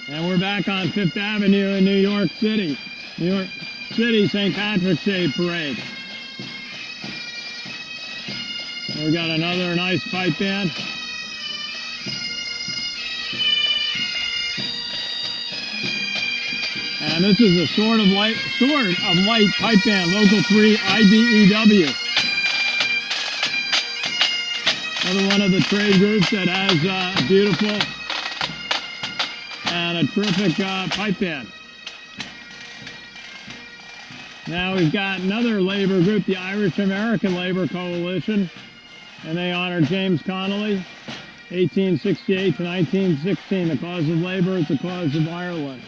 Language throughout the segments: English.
And we're back on Fifth Avenue in New York City. New York City St. Patrick's Day Parade. And we got another nice pipe band. And this is a sort of light pipe band, Local 3 IBEW. Another one of the trade groups that has a beautiful and a terrific pipe band. Now we've got another labor group, the Irish American Labor Coalition, and they honor James Connolly, 1868 to 1916. The cause of labor is the cause of Ireland.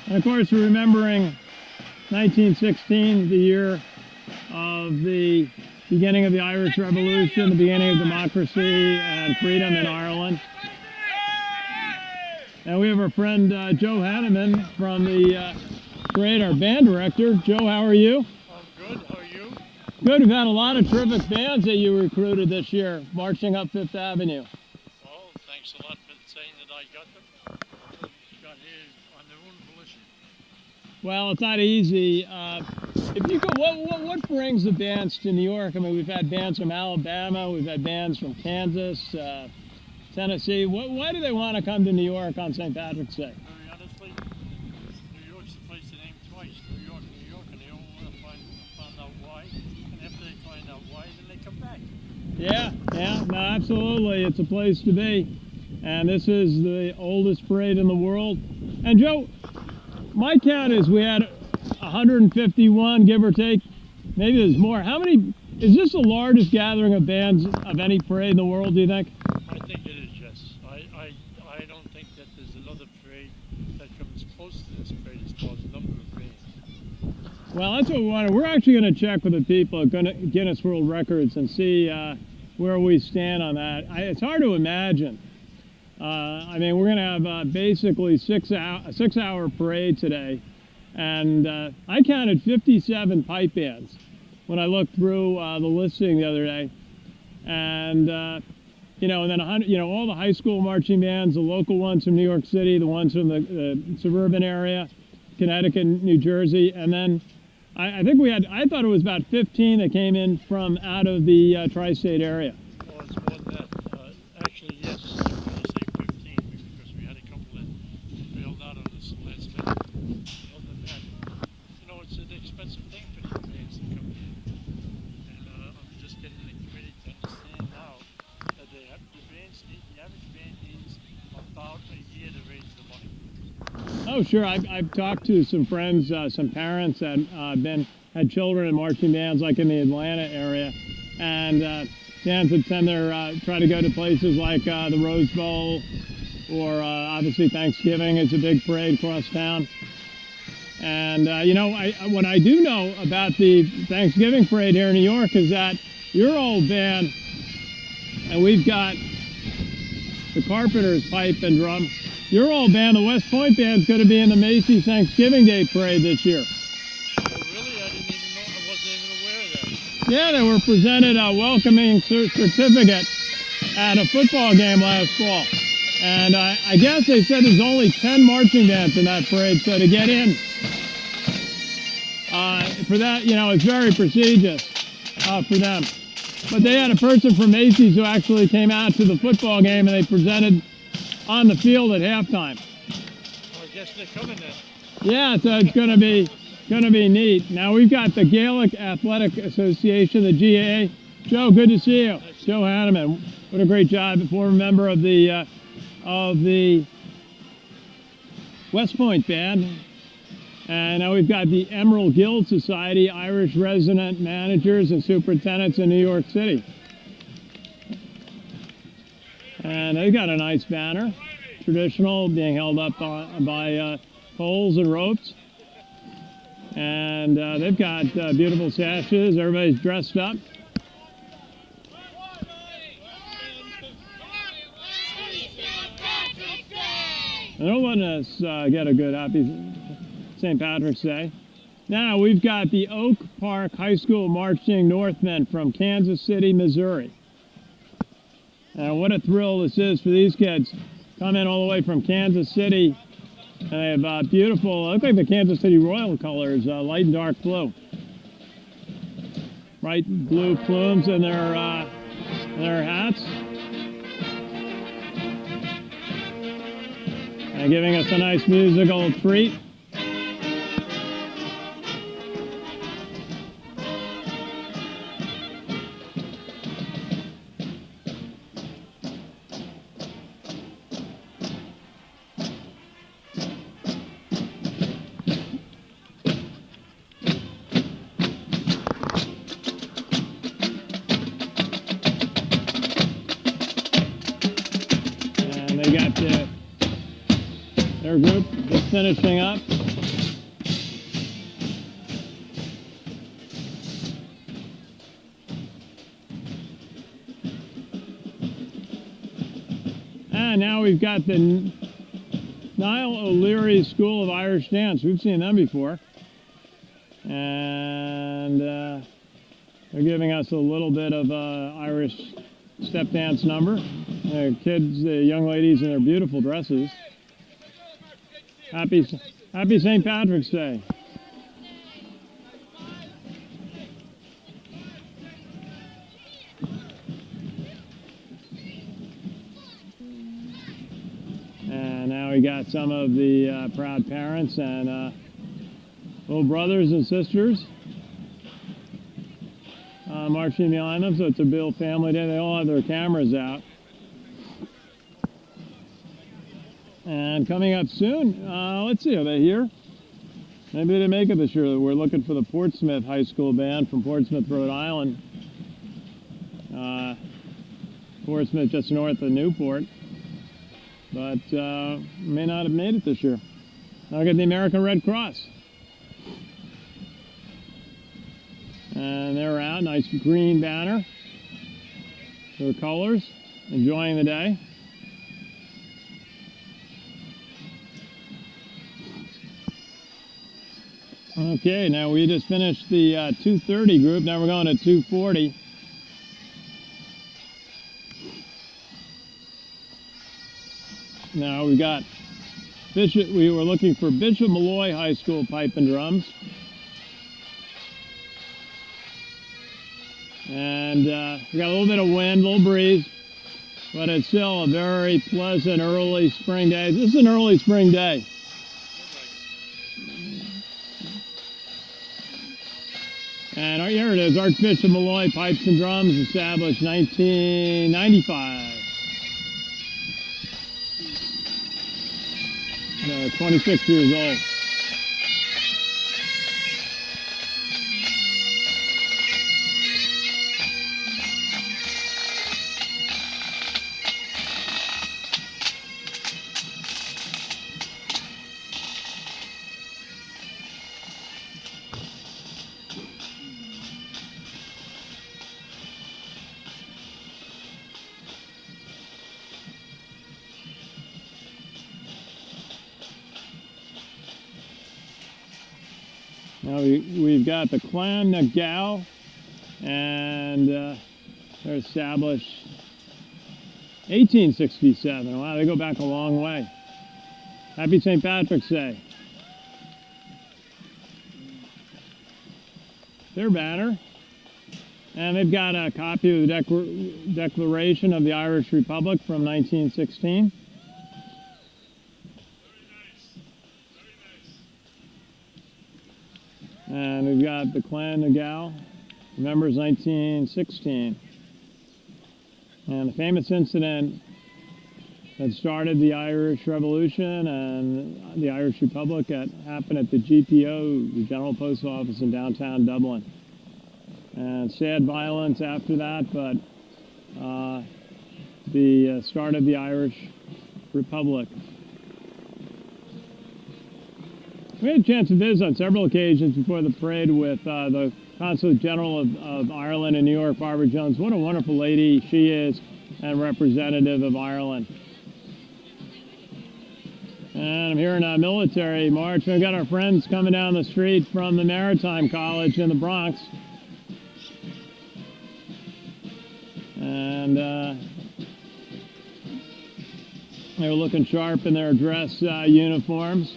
And of course, we're remembering 1916, the year of the beginning of the Irish Revolution, the beginning of democracy and freedom in Ireland. And we have our friend Joe Hanneman from the parade, our band director. Joe, how are you? I'm good. How are you? Good. We've had a lot of terrific bands that you recruited this year, marching up Fifth Avenue. Oh, thanks a lot for saying that I got them. Got here on their own volition. Well, it's not easy. If you could, what brings the bands to New York? I mean, we've had bands from Alabama, we've had bands from Kansas, Tennessee. Why do they want to come to New York on St. Patrick's Day? Very honestly, New York's the place to name twice. New York, and they all want to find out why. And after they find out why, then they come back. Yeah, no, absolutely. It's a place to be. And this is the oldest parade in the world. And Joe, my count is we had 151, give or take. Maybe there's more. How many? Is this the largest gathering of bands of any parade in the world, do you think? I think it is, yes. I don't think that there's another parade that comes close to this parade as far as number of bands. Well, that's what we wanted. We're actually going to check with the people at Guinness World Records and see where we stand on that. It's hard to imagine. I mean, we're going to have basically a 6-hour parade today. And I counted 57 pipe bands when I looked through the listing the other day. And, and then 100, all the high school marching bands, the local ones from New York City, the ones from the suburban area, Connecticut, New Jersey. And then I think I thought it was about 15 that came in from out of the tri-state area. Well, it's more than that. Actually, yes, I want to say 15 because we had a couple that bailed out on this last minute. Other than that, it's an expensive thing for these bands to come in. And I'm just getting the committee to understand now that the average band needs about a year to raise the money. Oh, sure. I've talked to some friends, some parents that had children in marching bands, like in the Atlanta area, and bands that try to go to places like the Rose Bowl, or obviously Thanksgiving is a big parade across town. And what I do know about the Thanksgiving parade here in New York is that your old band, and we've got the Carpenters pipe and drum. Your old band, the West Point Band, is going to be in the Macy's Thanksgiving Day Parade this year. Oh, really? I didn't even know. I wasn't even aware of that. Yeah, they were presented a welcoming certificate at a football game last fall. And I guess they said there's only 10 marching bands in that parade, so to get in, for that, it's very prestigious for them. But they had a person from Macy's who actually came out to the football game, and they presented on the field at halftime. Well, I guess they're coming then. Yeah, so it's going to be neat. Now we've got the Gaelic Athletic Association, the GAA. Joe, good to see you. Joe Hanneman, what a great job, former member of the West Point Band. And now we've got the Emerald Guild Society, Irish resident managers and superintendents in New York City. And they've got a nice banner, traditional, being held up by poles and ropes. And they've got beautiful sashes. Everybody's dressed up. And they're letting us get a good happy St. Patrick's Day. Now we've got the Oak Park High School Marching Northmen from Kansas City, Missouri. And what a thrill this is for these kids. Come in all the way from Kansas City And they have beautiful, look like the Kansas City Royal colors, light and dark blue. Bright blue plumes in their hats. And giving us a nice musical treat. They got their group just finishing up. And now we've got the Niall O'Leary School of Irish Dance. We've seen them before. And they're giving us a little bit of Irish step dance number. The kids, the young ladies in their beautiful dresses. Happy St. Patrick's Day. And now we got some of the proud parents and little brothers and sisters marching behind them. So it's a Bill family day. They all have their cameras out. And coming up soon, let's see, are they here? Maybe they make it this year. We're looking for the Portsmouth High School Band from Portsmouth, Rhode Island. Portsmouth just north of Newport. But may not have made it this year. Now we got the American Red Cross. And they're out, nice green banner. Their colors, enjoying the day. Okay, now we just finished the 2:30 group. Now we're going to 2:40. Now we got Bishop. We were looking for Bishop Malloy High School pipe and drums, and we got a little bit of wind, a little breeze, but it's still a very pleasant early spring day. This is an early spring day. And here it is, Archbishop Malloy Pipes and Drums, established 1995. 26 years old. Now we've got the Clan na Gal, and they're established 1867. Wow, they go back a long way. Happy St. Patrick's Day. Their banner. And they've got a copy of the Declaration of the Irish Republic from 1916. And we've got the Clan na Gal, remembers 1916. And the famous incident that started the Irish Revolution and the Irish Republic that happened at the GPO, the General Post Office in downtown Dublin. And sad violence after that, but the start of the Irish Republic. We had a chance to visit on several occasions before the parade with the Consulate General of Ireland in New York, Barbara Jones. What a wonderful lady she is, and representative of Ireland. And I'm here in a military march. We've got our friends coming down the street from the Maritime College in the Bronx. They were looking sharp in their dress uniforms.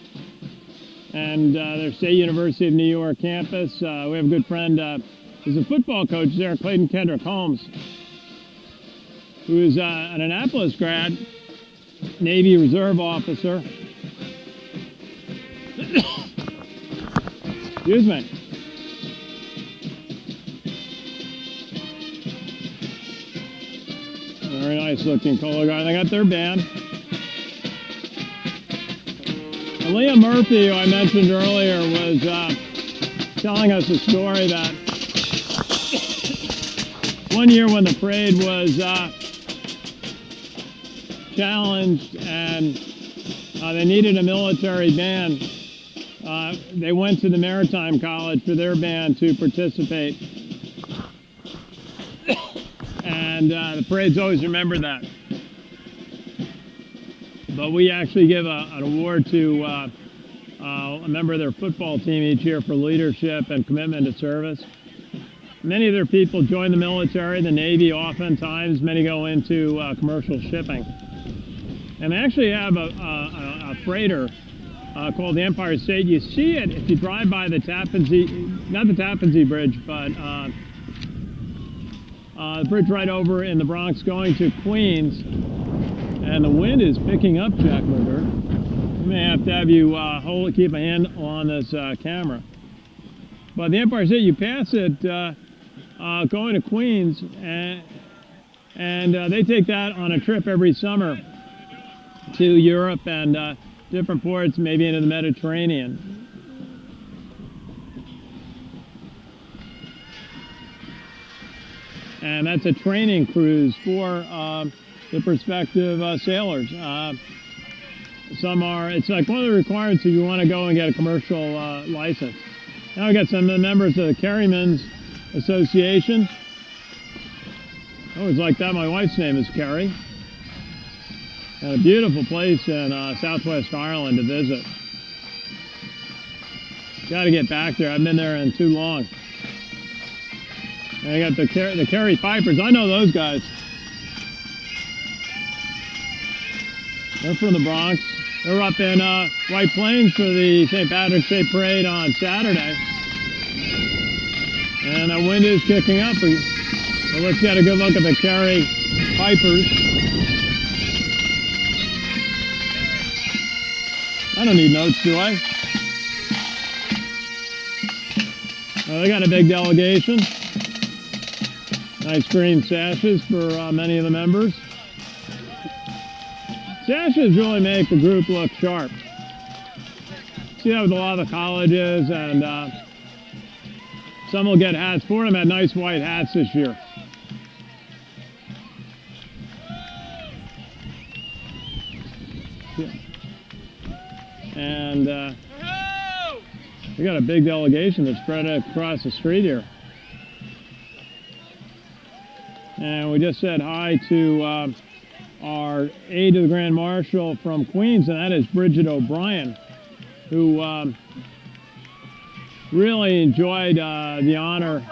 And their State University of New York campus. We have a good friend who's a football coach there, Clayton Kendrick Holmes, who is an Annapolis grad, Navy Reserve officer. Excuse me. Very nice looking color guard. They got their band. And Leah Murphy, who I mentioned earlier, was telling us a story that one year when the parade was challenged and they needed a military band, they went to the Maritime College for their band to participate. And the parades always remember that. But we actually give an award to a member of their football team each year for leadership and commitment to service. Many of their people join the military, the Navy oftentimes. Many go into commercial shipping. And they actually have a freighter called the Empire State. You see it if you drive by the Tappan Zee, not the Tappan Zee Bridge, but the bridge right over in the Bronx going to Queens. And the wind is picking up, Jack McGurk. We may have to have you keep a hand on this camera. But the Empire State, you pass it going to Queens, and they take that on a trip every summer to Europe and different ports, maybe into the Mediterranean. And that's a training cruise for the prospective sailors. Some are, it's like one of the requirements if you want to go and get a commercial license. Now we got some members of the Carrymen's Association. I always like that. My wife's name is Carrie. And a beautiful place in Southwest Ireland to visit. Got to get back there. I've been there in too long. And I got the Kerry Pipers. I know those guys. They're from the Bronx. They're up in White Plains for the St. Patrick's Day Parade on Saturday. And the wind is kicking up. So let's get a good look at the Kerry Pipers. I don't need notes, do I? Well, they got a big delegation. Nice green sashes for many of the members. Sashes really make the group look sharp. See that with a lot of the colleges, and some will get hats. Fordham had nice white hats this year. Yeah. And we got a big delegation that's spread across the street here. And we just said hi to our aide to the Grand Marshal from Queens, and that is Bridget O'Brien, who really enjoyed the honor.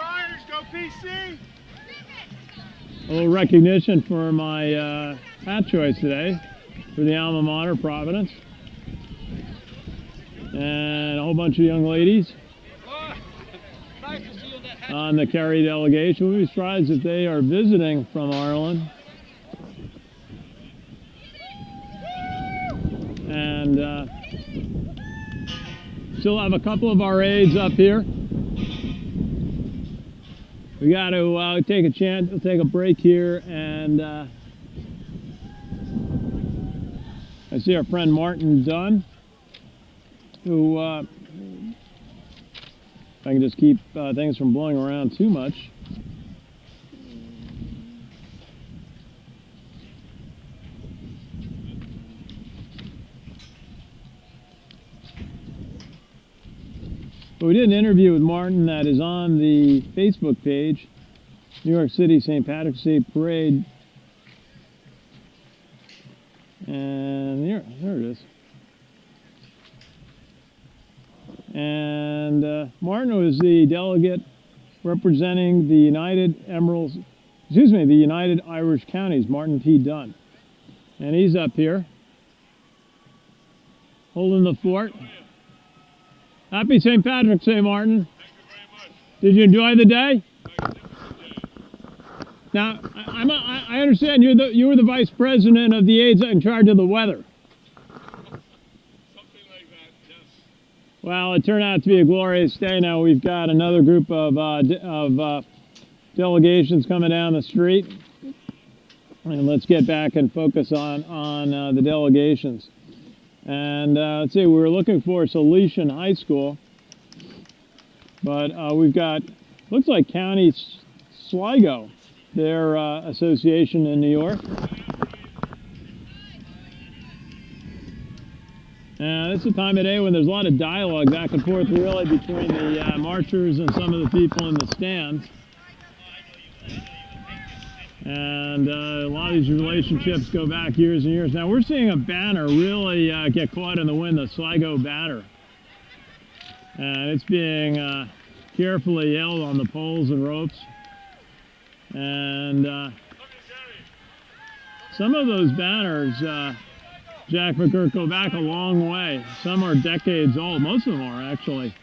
A little recognition for my hat choice today for the alma mater, Providence. And a whole bunch of young ladies on the Kerry delegation. We'd be surprised if they are visiting from Ireland. And still have a couple of our aides up here. We got to take a chance, we'll take a break here, and I see our friend Martin Dunn, who, if I can just keep things from blowing around too much. But we did an interview with Martin that is on the Facebook page, New York City St. Patrick's Day Parade. And there it is. And Martin was the delegate representing the United Irish Counties, Martin P. Dunn. And he's up here. Holding the fort. Happy St. Patrick's Day, Martin. Did you enjoy the day? Now, I understand you were the vice president of the aides in charge of the weather. Something like that, yes. Well, it turned out to be a glorious day. Now we've got another group of delegations coming down the street, and let's get back and focus on the delegations. And let's see, we were looking for Salesian High School, but we've got, looks like County Sligo, their association in New York. This is a time of day when there's a lot of dialogue back and forth really between the marchers and some of the people in the stands. And a lot of these relationships go back years and years. Now we're seeing a banner really get caught in the wind, the Sligo banner. And it's being carefully held on the poles and ropes. And some of those banners, Jack McGurk, go back a long way. Some are decades old. Most of them are, actually.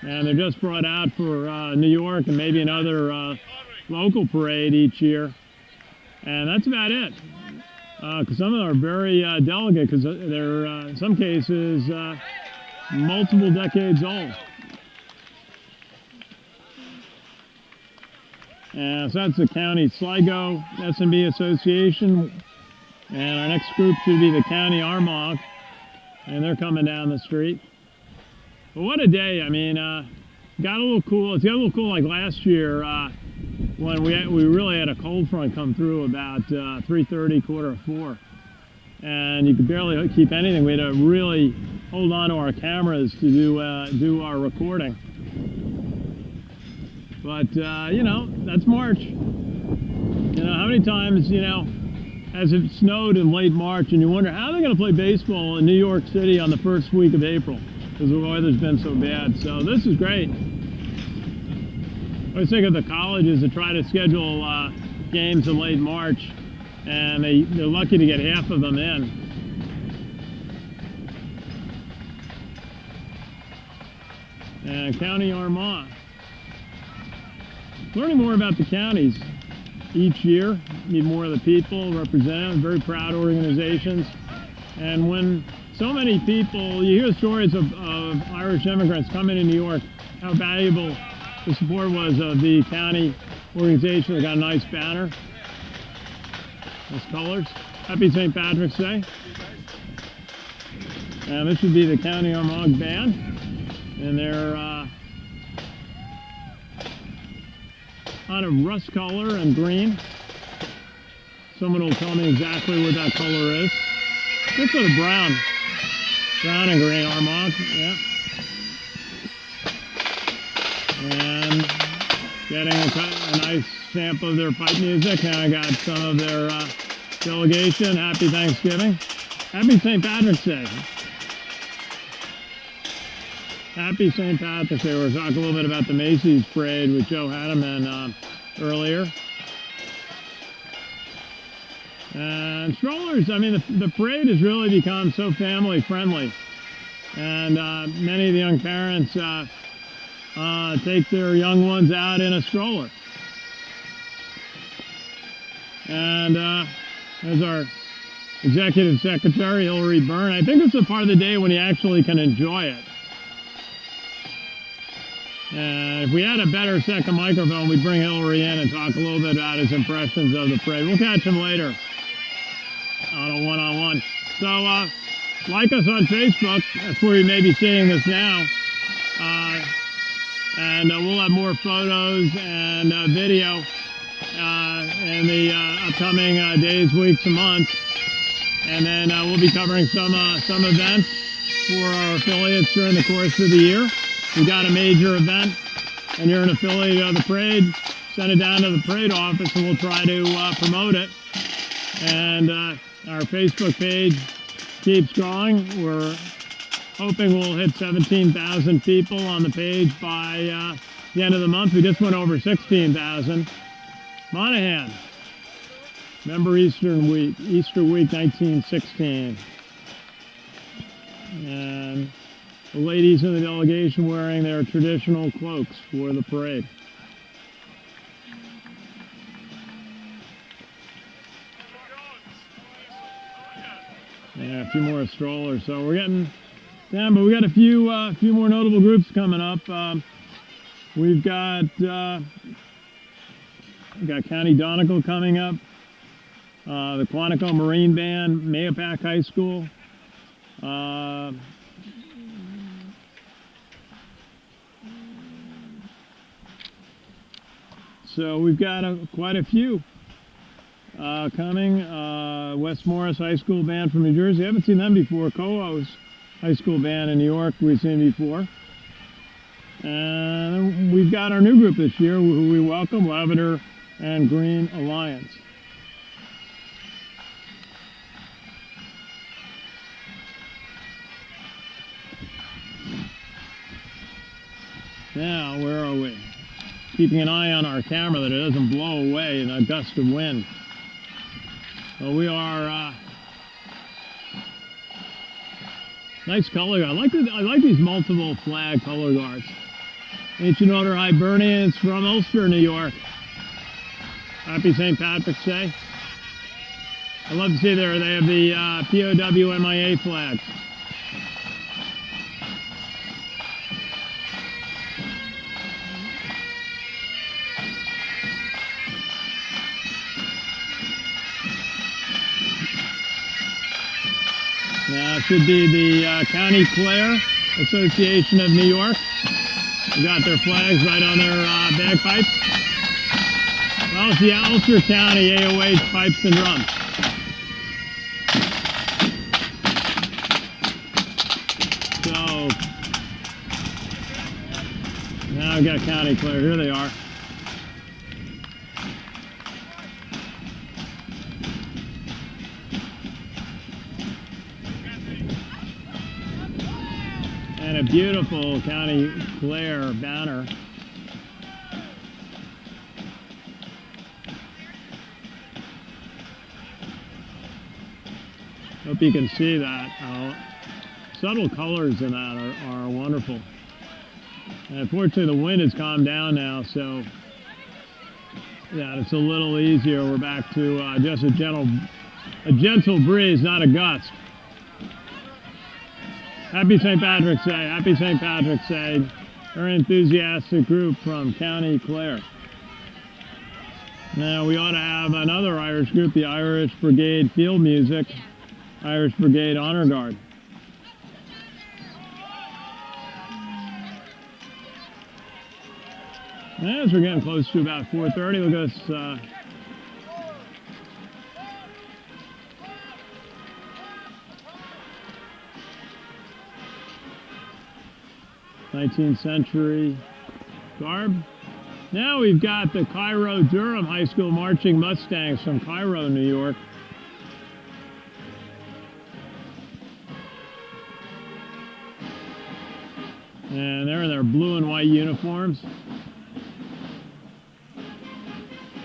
And they're just brought out for New York and maybe another local parade each year. And that's about it. Because some of them are very delicate because they're, in some cases, multiple decades old. So that's the County Sligo S&B Association. And our next group should be the County Armagh. And they're coming down the street. But what a day. I mean, got a little cool. It's got a little cool like last year when we really had a cold front come through about 3:30, 4:45. And you could barely keep anything. We had to really hold on to our cameras to do our recording. But, you know, that's March. You know, how many times, you know, has it snowed in late March and you wonder how they're going to play baseball in New York City on the first week of April because the weather's been so bad. So this is great. I always think of the colleges that try to schedule games in late March, and they're lucky to get half of them in. And County Armagh. Learning more about the counties each year. Need more of the people represented. Very proud organizations. And when so many people, you hear stories of Irish immigrants coming to New York, how valuable the support was of the county organization. They got a nice banner. Nice colors. Happy St. Patrick's Day. And this should be the County Armagh Band. And they're kind of rust color and green. Someone will tell me exactly what that color is. It's sort of brown. Brown and green Armagh, yeah. And getting a nice sample of their pipe music. And I got some of their delegation. Happy Thanksgiving. Happy St. Patrick's Day. Happy St. Patrick's Day. We were talking a little bit about the Macy's parade with Joe Hanneman earlier. And strollers, I mean, the parade has really become so family friendly. And many of the young parents take their young ones out in a stroller. And there's our executive secretary, Hillary Byrne. I think it's a part of the day when you actually can enjoy it. If we had a better second microphone, we'd bring Hillary in and talk a little bit about his impressions of the parade. We'll catch him later on a one-on-one. So like us on Facebook. That's where you may be seeing this now. And we'll have more photos and video in the upcoming days, weeks, and months. And then we'll be covering some events for our affiliates during the course of the year. We got a major event, and you're an affiliate of the parade, send it down to the parade office, and we'll try to promote it. And our Facebook page keeps growing. We're hoping we'll hit 17,000 people on the page by the end of the month. We just went over 16,000. Monahan, remember Easter week 1916. And the ladies in the delegation wearing their traditional cloaks for the parade. Yeah, a few more strollers. So we're getting down, but we got a few more notable groups coming up. We've got County Donegal coming up. The Quantico Marine Band, Mahopac High School. So we've got quite a few coming. West Morris High School Band from New Jersey. I haven't seen them before. Coho's High School Band in New York we've seen before. And we've got our new group this year who we welcome, Lavender and Green Alliance. Now, where are we? Keeping an eye on our camera that it doesn't blow away in a gust of wind. So we are nice color guard. I like these multiple flag color guards. Ancient Order Hibernians from Ulster, New York. Happy St. Patrick's Day. I love to see there they have the POW MIA flags. Now it should be the County Clare Association of New York. They got their flags right on their bagpipes. Well, it's the Ulster County AOH Pipes and Drums. So now I've got County Clare. Here they are. And a beautiful County Clare banner. Hope you can see that. Subtle colors in that are wonderful. And unfortunately the wind has calmed down now, so yeah, it's a little easier. We're back to just a gentle breeze, not a gust. Happy St. Patrick's Day. Happy St. Patrick's Day. Very enthusiastic group from County Clare. Now we ought to have another Irish group, the Irish Brigade Field Music, Irish Brigade Honor Guard. As we're getting close to about 4:30, look at us. 19th century garb. Now we've got the Cairo Durham High School Marching Mustangs from Cairo, New York. And they're in their blue and white uniforms.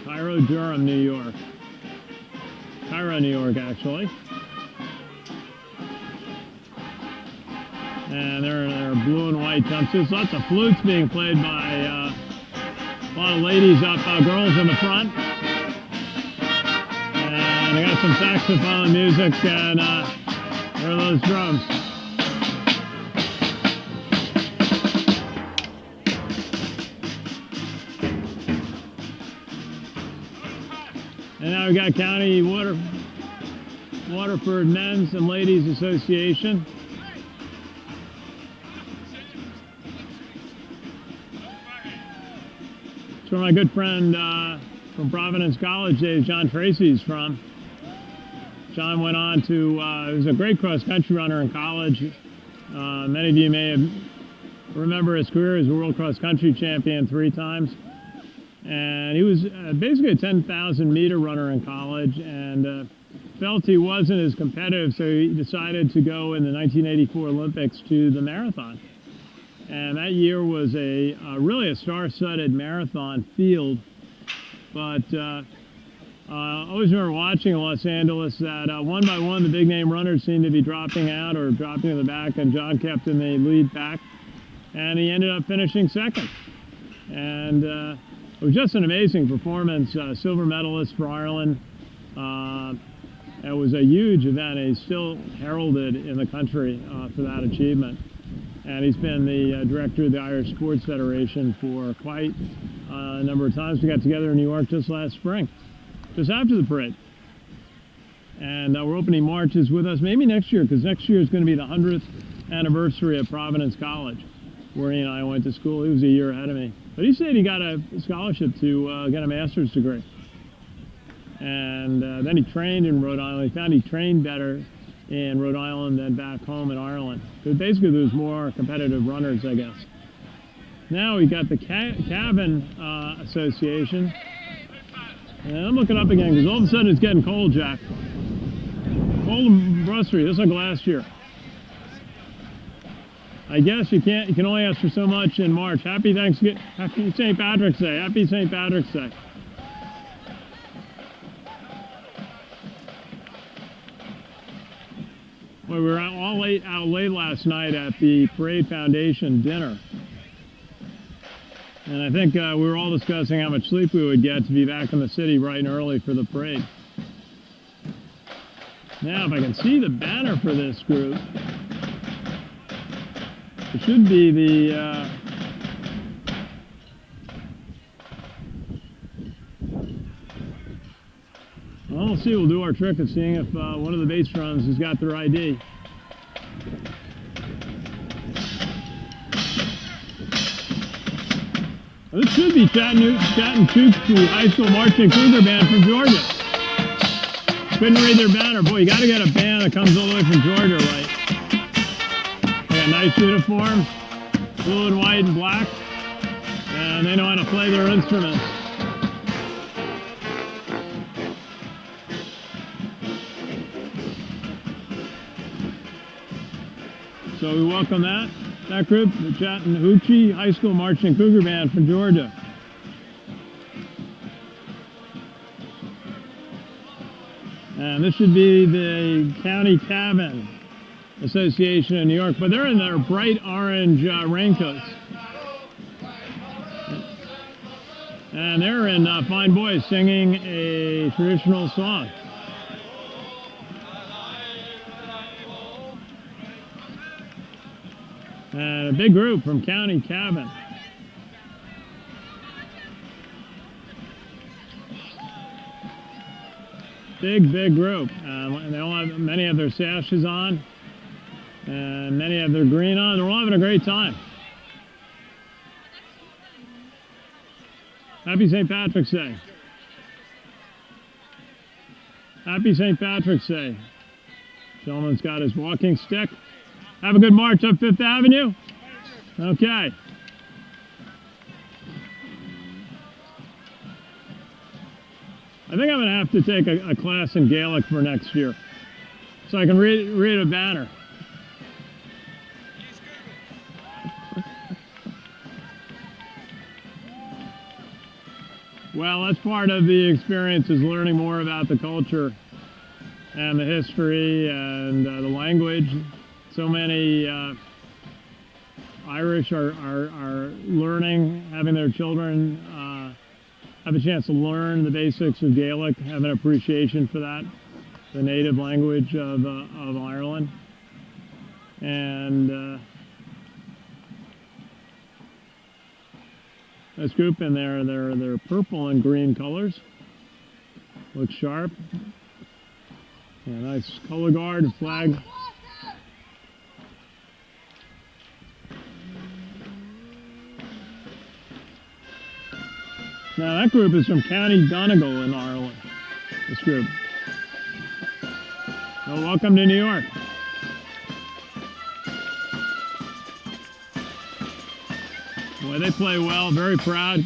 Cairo Durham, New York. Cairo, New York, actually. And they're in their blue and white jumpsuits. Lots of flutes being played by a lot of ladies up, girls in the front. And I got some saxophone music, and there are those drums. And now we've got County Waterford Men's and Ladies Association. It's where my good friend from Providence College days, John Tracy's from. John went on to, he was a great cross-country runner in college. Many of you may remember his career as a world cross-country champion 3 times. And he was basically a 10,000 meter runner in college, and felt he wasn't as competitive, so he decided to go in the 1984 Olympics to the marathon. And that year was really a star-studded marathon field, but always remember watching in Los Angeles that one by one the big name runners seemed to be dropping out or dropping to the back, and John kept in the lead pack, and he ended up finishing second. And it was just an amazing performance, silver medalist for Ireland. It was a huge event. He's still heralded in the country for that achievement. And he's been the director of the Irish Sports Federation for quite a number of times. We got together in New York just last spring, just after the parade. And we're opening marches with us maybe next year, because next year is going to be the 100th anniversary of Providence College, where he and I went to school. He was a year ahead of me. But he said he got a scholarship to get a master's degree. And then he trained in Rhode Island. He found he trained better in Rhode Island than back home in Ireland. Because basically there was more competitive runners, I guess. Now we got the Cabin Association. And I'm looking up again because all of a sudden it's getting cold, Jack. Cold and blustery, just like last year. I guess you can only ask for so much in March. Happy Thanksgiving, happy St. Patrick's Day, happy St. Patrick's Day. Well, we were out late last night at the Parade Foundation dinner. And I think we were all discussing how much sleep we would get to be back in the city bright and early for the parade. Now, if I can see the banner for this group, it should be the well, we'll see. We'll do our trick of seeing if one of the base runs has got their ID. Well, this should be Chattanooga High School Marching Cougar Band from Georgia. Couldn't read their banner. Boy, you got to get a band that comes all the way from Georgia, right? They got nice uniforms, blue and white and black, and they know how to play their instruments. So we welcome that group, the Chattanooga High School Marching Cougar Band from Georgia. And this should be the County Cabin Association in New York, but they're in their bright orange raincoats. And they're in Fine Boys singing a traditional song. And a big group from County Cabin. Big group. And they all have, many have their sashes on, and many have their green on. They're all having a great time. Happy St. Patrick's Day. Happy St. Patrick's Day. Gentleman's got his walking stick. Have a good march up Fifth Avenue. Okay. I think I'm going to have to take a class in Gaelic for next year, so I can read a banner. Well, that's part of the experience, is learning more about the culture and the history and the language. So many Irish are learning, having their children have a chance to learn the basics of Gaelic, have an appreciation for that, the native language of Ireland. And this group in there, they're purple and green colors. Looks sharp. Yeah, nice color guard, flag. Now that group is from County Donegal in Ireland, this group. Well, welcome to New York. Boy, they play well, very proud.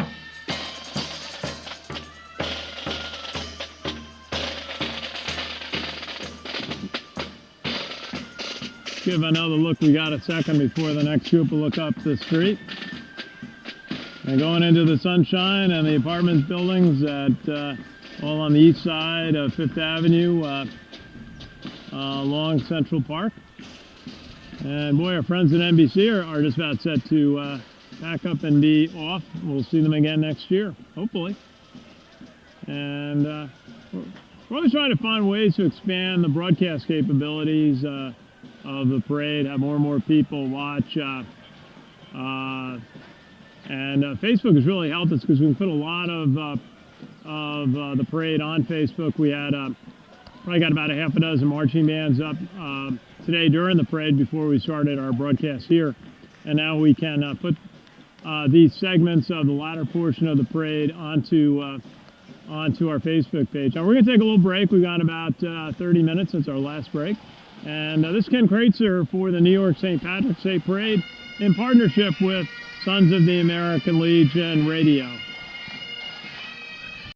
Give another look. We got a second before the next group will look up the street. And going into the sunshine and the apartment buildings that all on the east side of Fifth Avenue along Central Park. And boy, our friends at NBC are just about set to pack up and be off. We'll see them again next year, hopefully. And we're always trying to find ways to expand the broadcast capabilities of the parade, have more and more people watch. And Facebook has really helped us because we can put a lot of the parade on Facebook. We had probably got about a half a dozen marching bands up today during the parade before we started our broadcast here. And now we can put these segments of the latter portion of the parade onto our Facebook page. Now we're going to take a little break. We've got about 30 minutes since our last break. And this is Ken Kraetzer for the New York St. Patrick's Day Parade in partnership with Sons of the American Legion Radio.